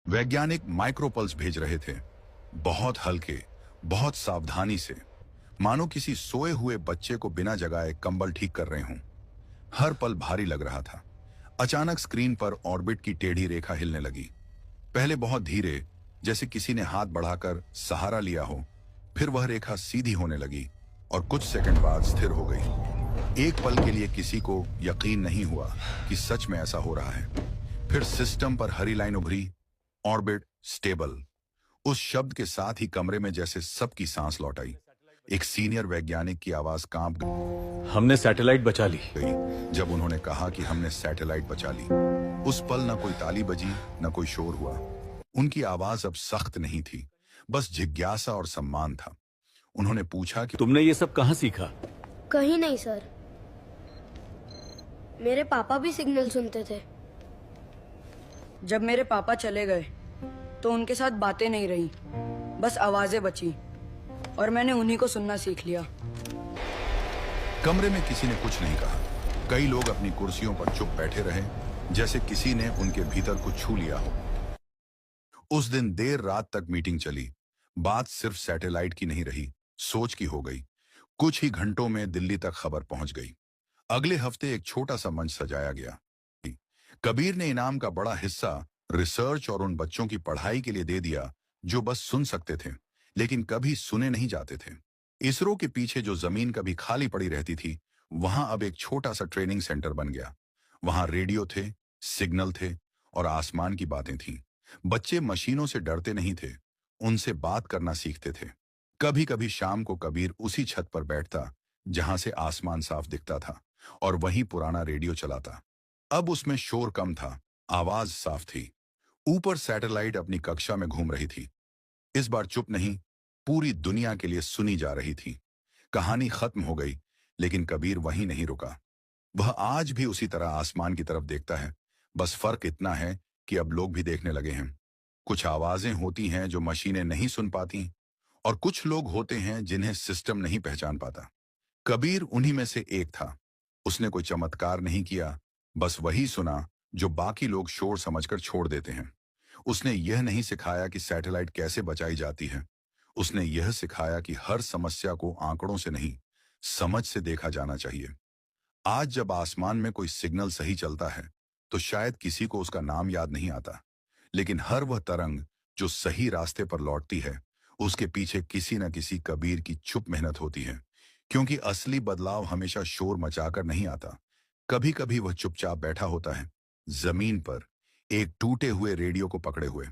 वैज्ञानिक माइक्रोपल्स भेज रहे थे, बहुत हल्के, बहुत सावधानी से, मानो किसी सोए हुए बच्चे को बिना जगाए कंबल ठीक कर रहे हों। हर पल भारी लग रहा था। अचानक स्क्रीन पर ऑर्बिट की टेढ़ी रेखा हिलने लगी। पहले बहुत धीरे, जैसे किसी ने हाथ बढ़ाकर सहारा लिया हो, फिर वह रेखा सीधी होने लगी और कुछ सेकंड बाद स्थिर हो गई। एक पल के लिए किसी को यकीन नहीं हुआ कि सच में ऐसा हो रहा है। फिर सिस्टम पर हरी लाइन उभरी, ऑर्बिट स्टेबल। उस शब्द के साथ ही कमरे में जैसे सबकी सांस लौट आई। एक सीनियर वैज्ञानिक की आवाज कांप हमने सैटेलाइट बचा ली। गई जब उन्होंने कहा कि हमने सैटेलाइट बचा ली। उस पल न कोई ताली बजी, न कोई शोर हुआ। उनकी आवाज अब सख्त नहीं थी, बस जिज्ञासा और सम्मान था। उन्होंने पूछा कि तुमने ये सब कहाँ सीखा? कहीं नहीं सर, मेरे पापा भी सिग्नल सुनते थे। जब मेरे पापा चले गए तो उनके साथ बातें नहीं रही, बस आवाजें बची और मैंने उन्हीं को सुनना सीख लिया। कमरे में किसी ने कुछ नहीं कहा। कई लोग अपनी कुर्सियों पर चुप बैठे रहे, जैसे किसी ने उनके भीतर कुछ छू लिया हो। उस दिन देर रात तक मीटिंग चली। बात सिर्फ सैटेलाइट की नहीं रही, सोच की हो गई। कुछ ही घंटों में दिल्ली तक खबर पहुंच गई। अगले हफ्ते एक छोटा सा मंच सजाया गया। कबीर ने इनाम का बड़ा हिस्सा रिसर्च और उन बच्चों की पढ़ाई के लिए दे दिया जो बस सुन सकते थे, लेकिन कभी सुने नहीं जाते थे। इसरो के पीछे जो जमीन कभी खाली पड़ी रहती थी, वहां अब एक छोटा सा ट्रेनिंग सेंटर बन गया। वहां रेडियो थे, सिग्नल थे और आसमान की बातें थीं। बच्चे मशीनों से डरते नहीं थे, उनसे बात करना सीखते थे। कभी कभी शाम को कबीर उसी छत पर बैठता जहां से आसमान साफ दिखता था और वहीं पुराना रेडियो चलाता। अब उसमें शोर कम था, आवाज साफ थी। ऊपर सैटेलाइट अपनी कक्षा में घूम रही थी। इस बार चुप नहीं, पूरी दुनिया के लिए सुनी जा रही थी। कहानी खत्म हो गई, लेकिन कबीर वहीं नहीं रुका। वह आज भी उसी तरह आसमान की तरफ देखता है। बस फर्क इतना है कि अब लोग भी देखने लगे हैं। कुछ आवाजें होती हैं जो मशीनें नहीं सुन पाती, और कुछ लोग होते हैं जिन्हें सिस्टम नहीं पहचान पाता। कबीर उन्हीं में से एक था। उसने कोई चमत्कार नहीं किया, बस वही सुना जो बाकी लोग शोर समझकर छोड़ देते हैं। उसने यह नहीं सिखाया कि सैटेलाइट कैसे बचाई जाती है। उसने यह सिखाया कि हर समस्या को आंकड़ों से नहीं, समझ से देखा जाना चाहिए। आज जब आसमान में कोई सिग्नल सही चलता है, तो शायद किसी को उसका नाम याद नहीं आता, लेकिन हर वह तरंग जो सही रास्ते पर लौटती है, उसके पीछे किसी न किसी कबीर की चुप मेहनत होती है। क्योंकि असली बदलाव हमेशा शोर मचाकर नहीं आता। कभी कभी वह चुपचाप बैठा होता है, जमीन पर, एक टूटे हुए रेडियो को पकड़े हुए।